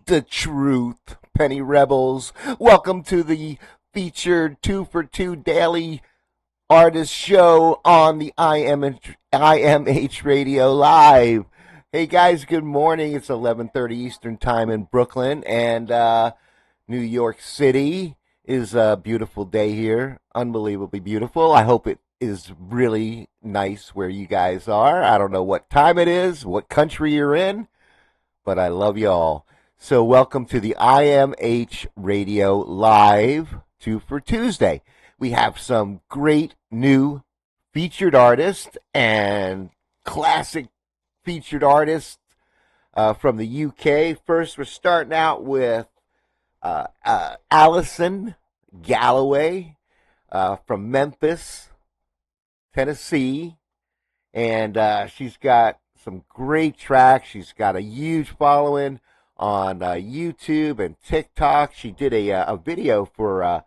the truth, Penny Rebels. Welcome to the featured 2 for 2 daily artist show on the IMH Radio Live. Hey guys, good morning. It's 11:30 Eastern Time in Brooklyn, and New York City is a beautiful day here. Unbelievably beautiful. I hope it is really nice where you guys are. I don't know what time it is, what country you're in, but I love you all. So welcome to the IMH Radio Live 2 for Tuesday. We have some great new featured artists and classic featured artists from the UK. First, we're starting out with Alison Galloway from Memphis, Tennessee, and she's got some great tracks. She's got a huge following on YouTube and TikTok. She did a video for,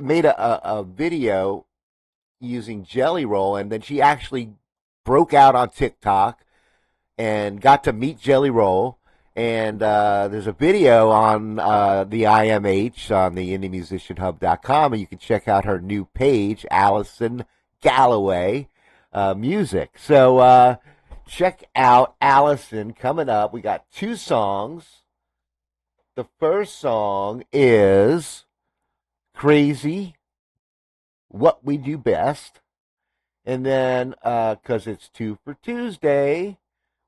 made a video using Jelly Roll, and then she actually broke out on TikTok and got to meet Jelly Roll. And there's a video on the IMH on the IndieMusicianHub.com, and you can check out her new page, Alison Galloway Music. So check out Alison coming up. We got 2 songs. The first song is Crazy, What We Do Best. And then, because it's 2 for Tuesday,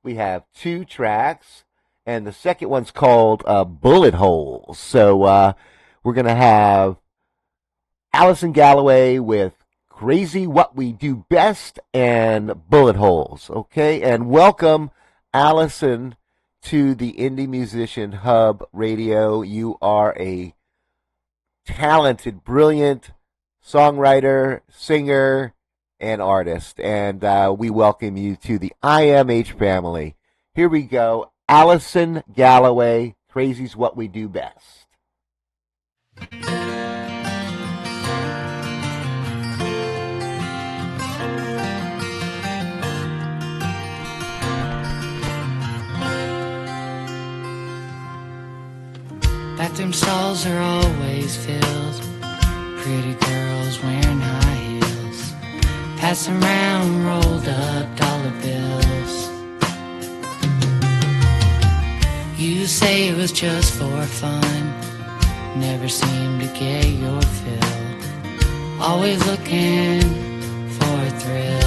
we have 2 tracks. And the second one's called Bullet Holes. So we're going to have Alison Galloway with Crazy, What We Do Best, and Bullet Holes. Okay, and welcome, Alison, to the Indie Musician Hub Radio. You are a talented, brilliant songwriter, singer, and artist, and we welcome you to the IMH family. Here we go. Alison Galloway, Crazy's What We Do Best. Bathroom stalls are always filled, pretty girls wearing high heels, passing around rolled up dollar bills. You say it was just for fun, never seem to get your fill, always looking for a thrill.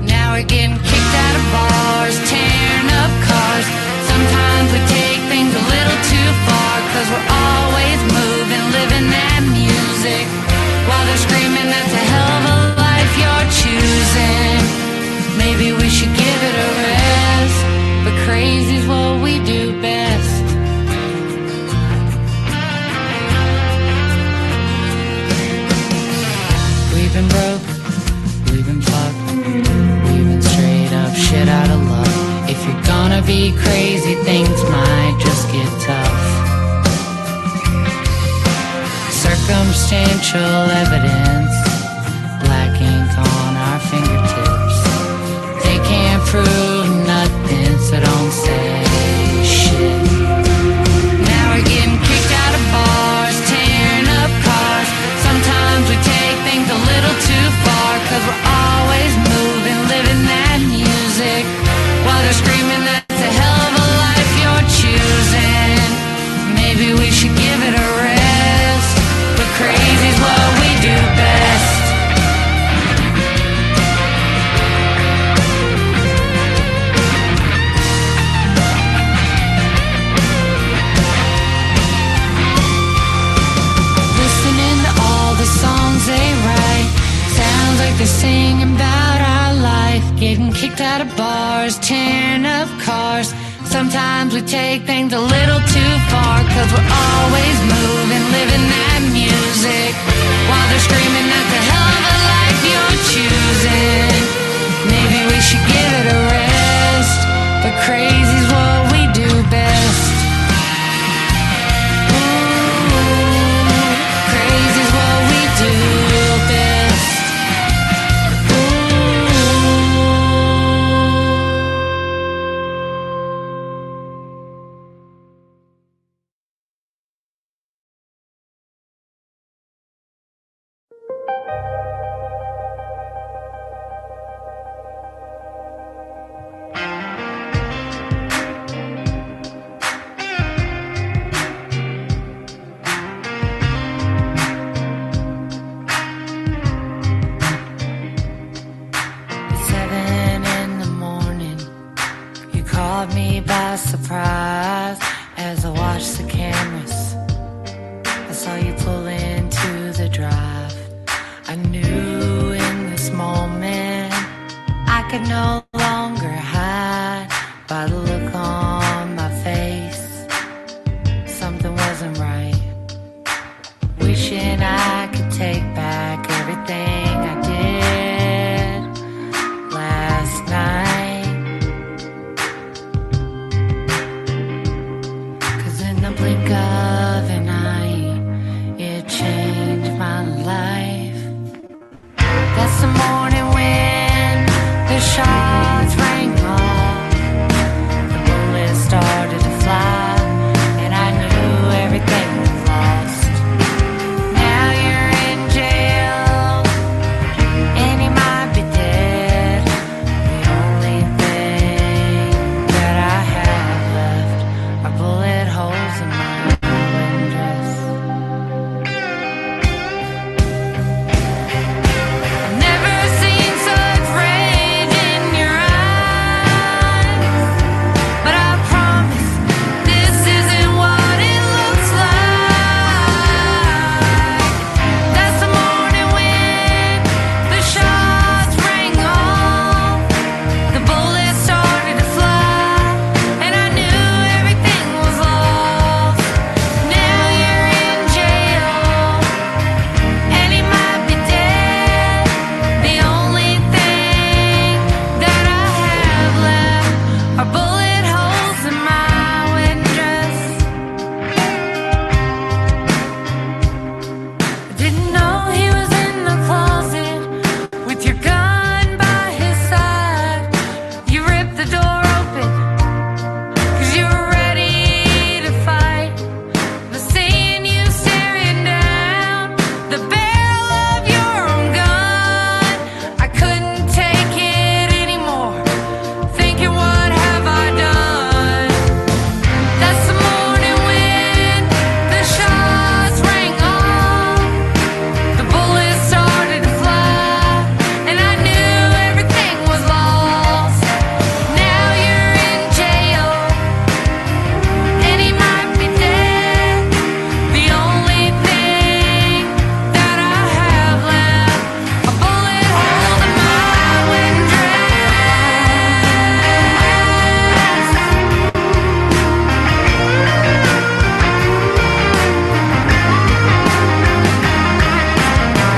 Now we're getting kicked out of bars, tearing up cars. Sometimes we take things a little too far, 'cause we're always moving, living that music, while they're screaming that's a hell of a life you're choosing. Maybe we should give it a rest, but crazy's what we do best. We've been broke, we've been fucked, we've been straight up shit out of luck. If you're gonna be crazy, things might just get tough. Circumstantial evidence, black ink on our fingertips. They can't prove nothing, so don't say shit. Now we're getting kicked out of bars, tearing up cars. Sometimes we take things a little too far, 'cause we're always moving, living that music, while they're screaming that's a hell of a life you're choosing. Maybe we should give it a rest, but crazy's what we do best. Listening to all the songs they write, sounds like they're singing about our life. Getting kicked out of bars, tearing up cars. Sometimes we take things a little too far, 'cause we're always moving, living that music, while they're screaming that's a hell of a life you're choosing. Maybe we should give it a rest, but crazy's what we do best. Ooh, crazy's what we do best. Ooh. Me by surprise as I watched the cameras. I saw you pull into the drive. I knew in this moment I could no longer hide by the look on my face. Something wasn't right. Wishing I could take back everything I did last night. Blink of an eye, it changed my life. That's the morning when the shots rang off, the bullets started to fly, and I knew everything was lost. Now you're in jail, and he might be dead. The only thing that I have left are bullet holes in my dress. I've never seen such rage in your eyes, but I promise this isn't what it looks like. That's the morning when the shots rang off, the bullets started to fly, and I knew everything was lost. Now you're in jail, and he might be dead. The only thing that I have left are bullet holes in my wedding dress. I didn't know he was in the closet with your gun by his side. You ripped the door open 'cause you were ready to fight. But seeing you staring down the barrel of your own gun, I couldn't take it anymore. Thinking, what have I done? That's the morning when the shots rang off, the bullets started to fly, and I knew everything was lost. Now you're in jail, and he might be dead. The only thing that I have left are bullet holes in my wedding dress.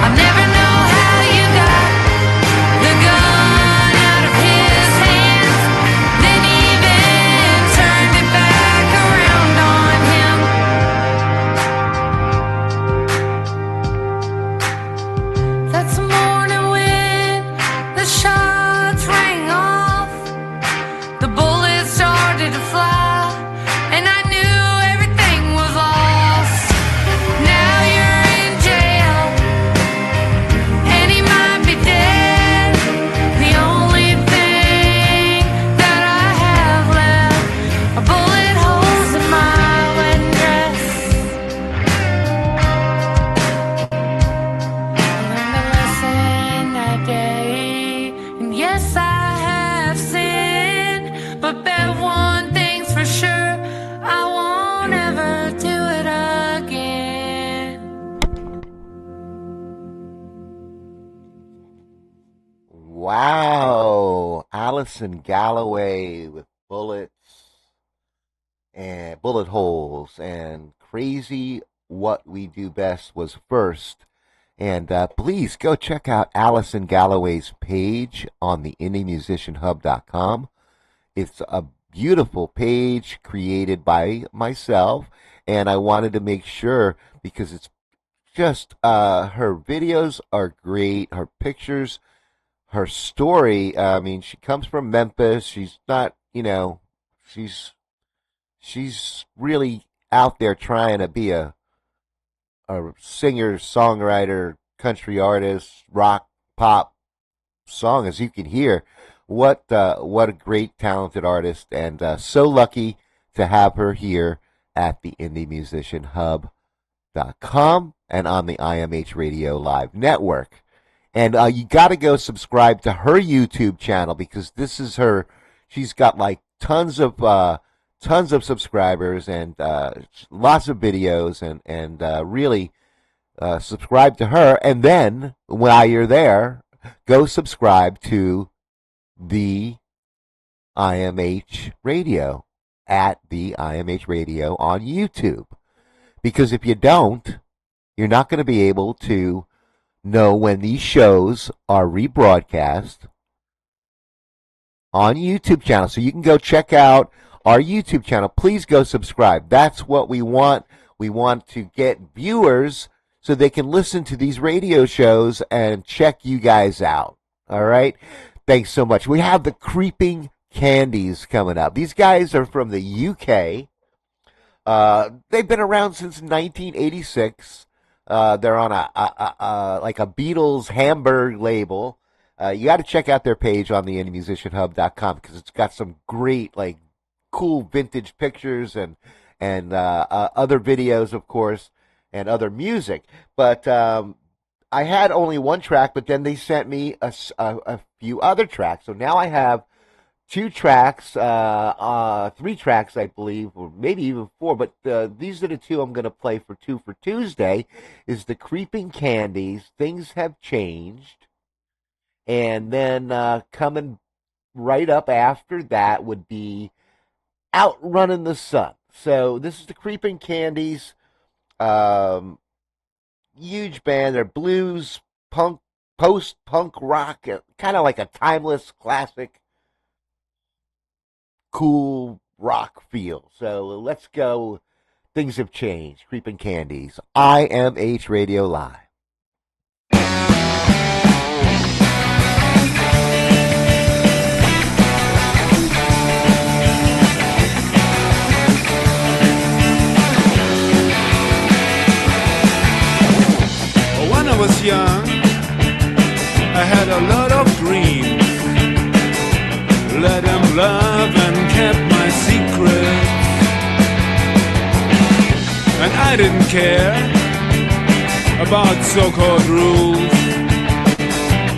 I'll never know how you got the gun out of his hands, then even turned it back around on him. That's the morning when the shots rang off, the bullets started to fly, and I knew everything was lost. Now you're in jail, and he might be dead. The only thing that I have left are bullet holes in my wedding dress. I learned a lesson that day, and yes, I have sinned, but bet one thing's for sure, I won't ever do it again. Wow, Alison Galloway with bullets and bullet holes, and Crazy What We Do Best was first. And please go check out Alison Galloway's page on the indiemusicianhub.com. It's a beautiful page created by myself, and I wanted to make sure, because it's just her videos are great, her pictures, her story. I mean, she comes from Memphis. She's not, she's really out there trying to be a singer, songwriter, country artist, rock, pop song, as you can hear. What a great, talented artist, and so lucky to have her here at the IndieMusicianHub.com and on the IMH Radio Live Network. And you got to go subscribe to her YouTube channel, because this is her. She's got like tons of subscribers and lots of videos, and really subscribe to her. And then while you're there, go subscribe to the IMH Radio at the IMH Radio on YouTube, because if you don't, you're not going to be able to know when these shows are rebroadcast on YouTube channel. So you can go check out our YouTube channel. Please go subscribe. That's what we want. We want to get viewers so they can listen to these radio shows and check you guys out. All right? Thanks so much. We have the Creeping Candies coming up. These guys are from the UK. They've been around since 1986. They're on like a Beatles Hamburg label. You got to check out their page on the IndieMusicianHub.com, because it's got some great, like, cool vintage pictures and other videos, of course, and other music. But I had only one track, but then they sent me a few other tracks. So now I have 2 tracks, 3 tracks, I believe, or maybe even 4. But these are the 2 I'm going to play for Tuesday. Is the Creeping Candies, Things Have Changed. And then coming right up after that would be Outrunning the Sun. So this is the Creeping Candies. Huge band. They're blues, punk, post-punk rock, kind of like a timeless classic, cool rock feel. So let's go. Things Have Changed. Creeping Candies. IMH Radio Live. When I was young, I had a lot of dreams. Let them love and kept my secret. And I didn't care about so-called rules.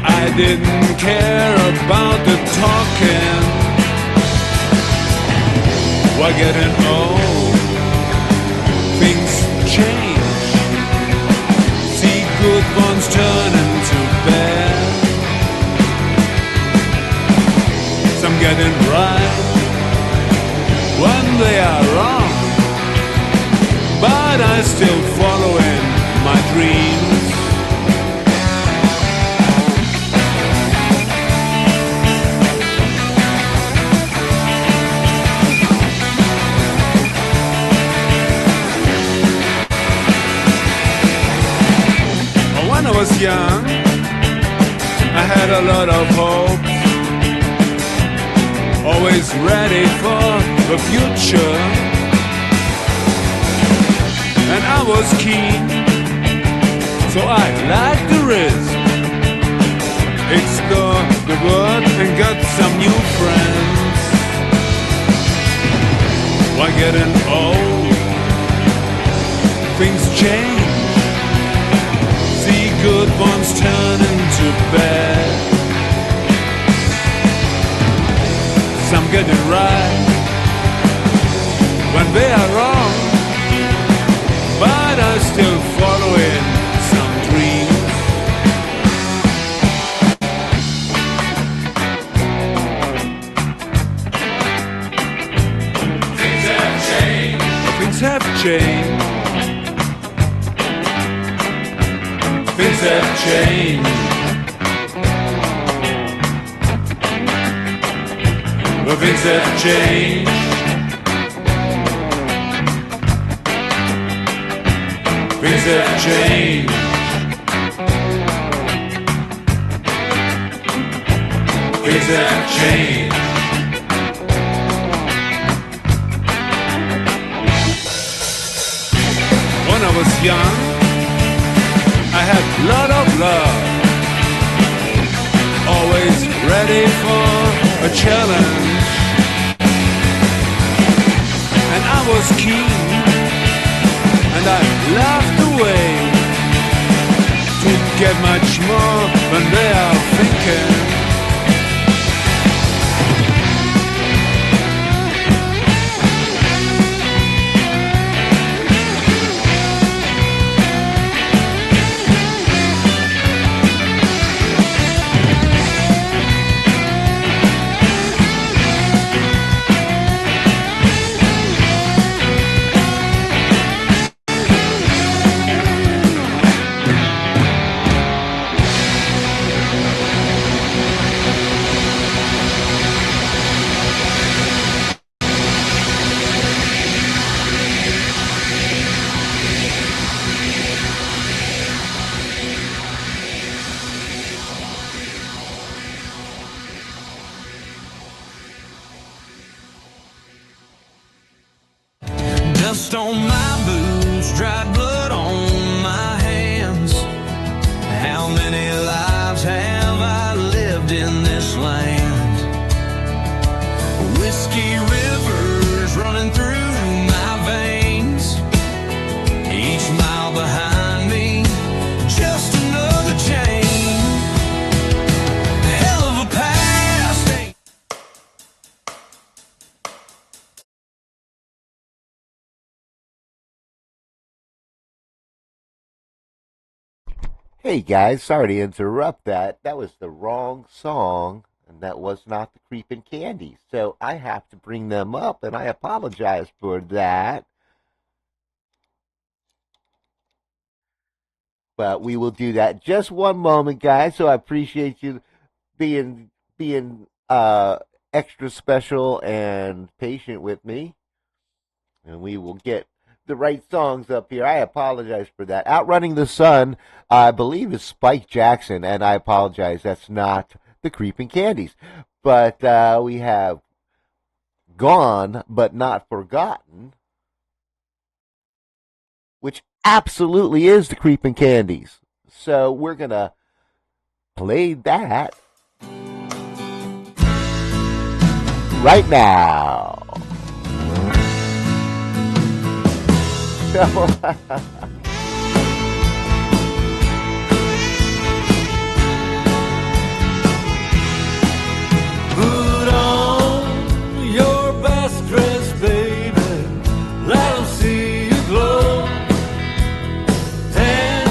I didn't care about the talking. We're getting old, things change. See good ones turn into bad. Some getting right when they are wrong, but I still following my dreams. When I was young, I had a lot of hope, always ready for the future. And I was keen, so I liked the risk. Explore the world and got some new friends. Why getting old? Things change. See good ones turn into bad. Some get it right when they are wrong, but I'm still following some dreams. Things have changed. Things have changed. Things have changed. Well, things have changed. Things have changed. Things have changed. When I was young, I had a lot of love, always ready for a challenge. And I was keen, and I laughed away to get much more than they are thinking. Dust on my boots, dried blood on my hands. How many lives have I lived in this land? Whiskey rivers running through my veins. Each mile behind me, just another chain. Hell of a past. Hey guys, sorry to interrupt that. That was the wrong song, and that was not the Creepin' Candies. So I have to bring them up, and I apologize for that. But we will do that just one moment, guys. So I appreciate you being extra special and patient with me, and we will get the right songs up here. I apologize for that. Outrunning the Sun, I believe, is Spike Jackson, and I apologize. That's not the Creepin' Candies. But we have Gone But Not Forgotten, which absolutely is the Creepin' Candies. So we're going to play that right now. Put on your best dress, baby. Let 'em see you glow. And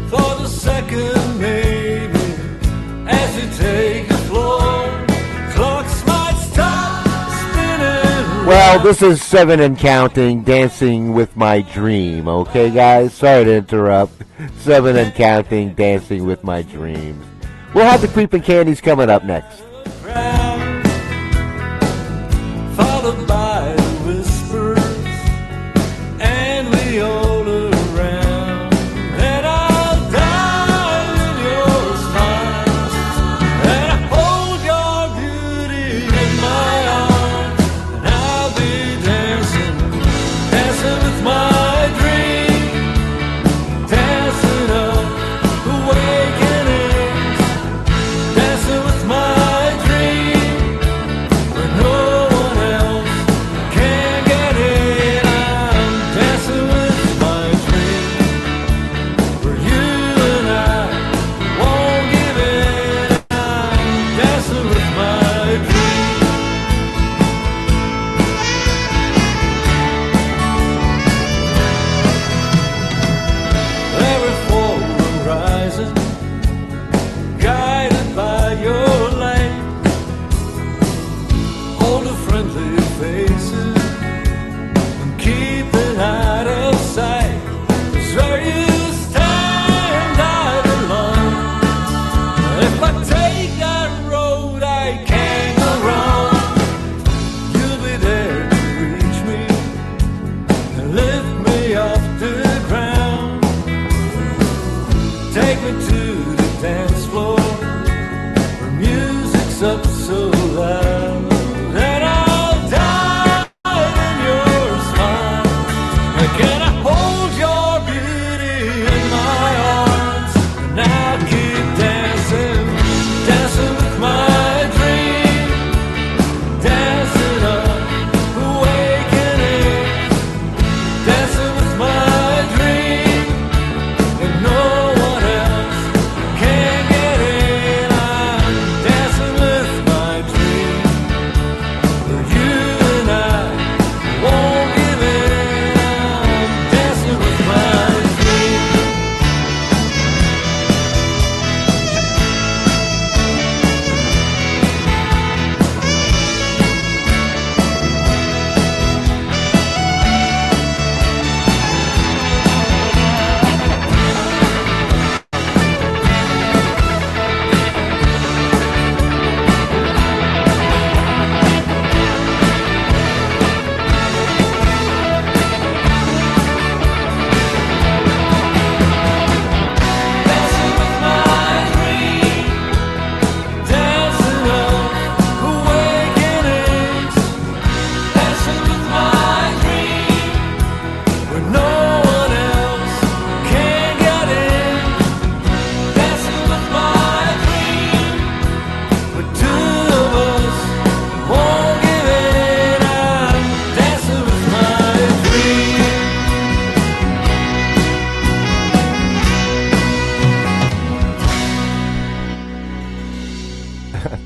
for the second, maybe, as you take the floor, clocks might stop spinning. Well, this is 7 and Counting, Dancing with My Dream. Okay, guys? Sorry to interrupt. 7 and Counting, Dancing with My Dreams. We'll have the Creepin' Candies coming up next. Followed by whispers, and we all around. And I'll die in your smiles, and I hold your beauty in my arms, and I'll be dancing, dancing with my dream, dancing up awakenings, dancing with my dream.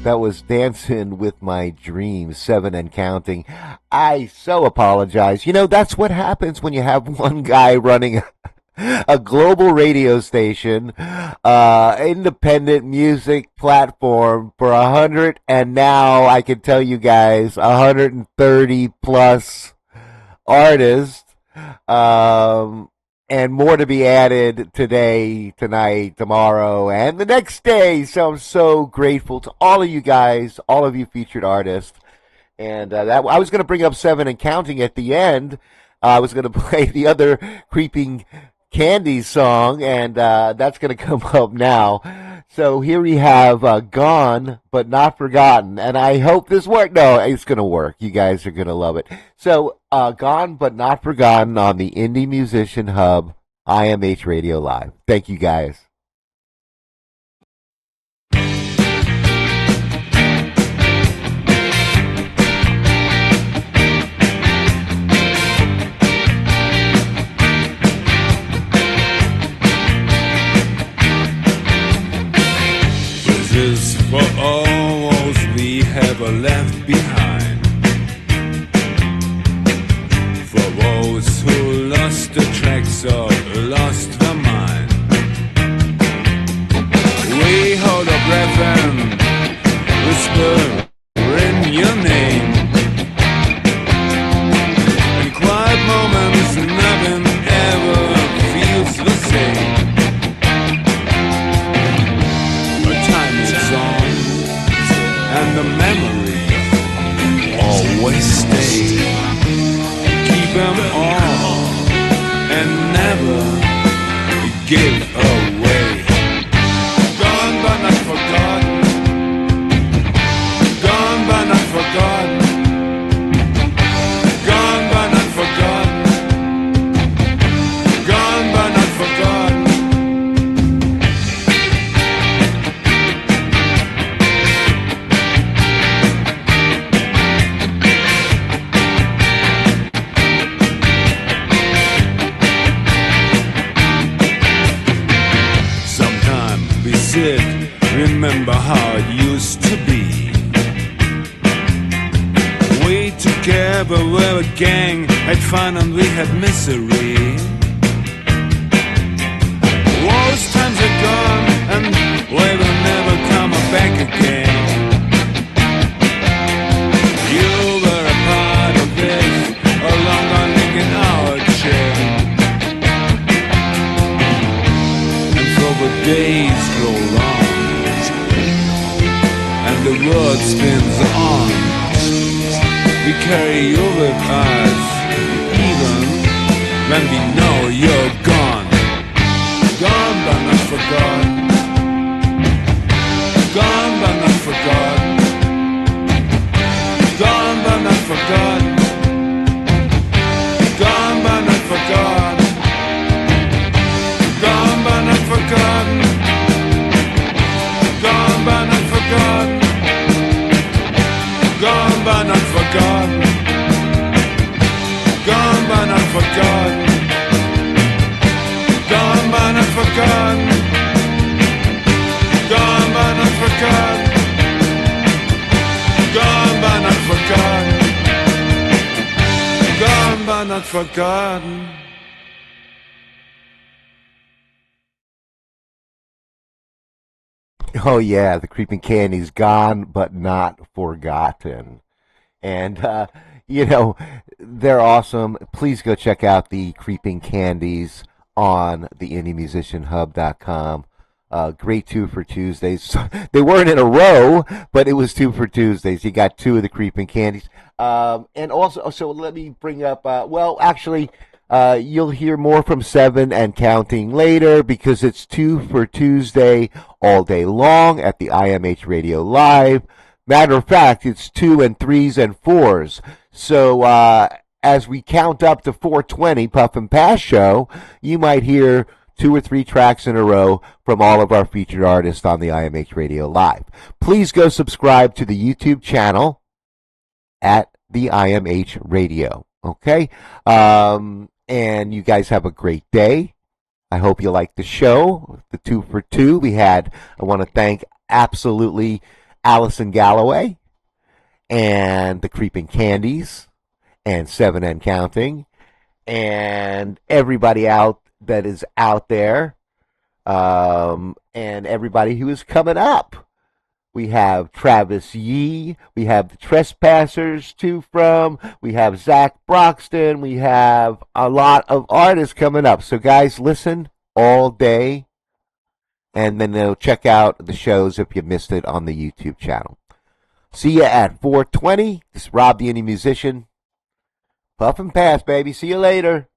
That was Dancing with My Dreams, 7 and Counting. I so apologize. You know, that's what happens when you have one guy running a global radio station, independent music platform for 100, and now I can tell you guys 130 plus artists. And more to be added today, tonight, tomorrow, and the next day. So I'm so grateful to all of you guys, all of you featured artists. And that I was going to bring up 7 and Counting at the end. I was going to play the other Creeping Candies song, and that's going to come up now. So here we have Gone But Not Forgotten, and I hope this works. No, it's going to work. You guys are going to love it. So Gone But Not Forgotten on the Indie Musician Hub, IMH Radio Live. Thank you, guys. Is for all we have left behind. For those who lost the tracks or lost their mind. We hold our breath and whisper in your name. In quiet moments nothing ever feels the same. And the memories always stay. Keep them all and never give away. Gone but not forgotten. Gone but not forgotten. Gone but not forgotten. Gone but not forgotten. Remember how it used to be. We together were a gang, had fun and we had misery. Those times are gone and we will never come back again. You were a part of this, along on in our chair. And so the days grow long and the world spins on. We carry you with us, even when we know you're gone. Gone but not forgotten. Gone but not forgotten. Gone but not forgotten. Gone but not forgotten. Gone but not forgotten. Gone but not forgotten. Gone but not forgotten. Gone but not forgotten. Gone but not forgotten. Gone but not forgotten. Gone but not forgotten. Gone but not forgotten. Oh yeah, the Creeping Candies, Gone But Not Forgotten. And you know, they're awesome. Please go check out the Creeping Candies on the indiemusicianhub.com. Great 2 for Tuesdays. They weren't in a row, but it was 2 for Tuesdays. You got 2 of the Creeping Candies. And also, so let me bring up, well, actually, you'll hear more from 7 and Counting later because it's 2 for Tuesday all day long at the IMH Radio Live. Matter of fact, it's 2 and 3s and 4s. So as we count up to 420 Puff and Pass show, you might hear 2 or 3 tracks in a row from all of our featured artists on the IMH Radio Live. Please go subscribe to the YouTube channel at the IMH Radio. Okay? And you guys have a great day. I hope you like the show, the 2 for 2 we had. I want to thank absolutely Allison Galloway and the Creeping Candies and 7N Counting and everybody out that is out there, and everybody who is coming up. We have Travis Yee, we have the Trespassers we have Zach Broxton, we have a lot of artists coming up. So guys, listen all day, and then they'll check out the shows if you missed it on the YouTube channel. See you at 4:20. This is Rob the Indie Musician. Puff and pass, baby. See you later.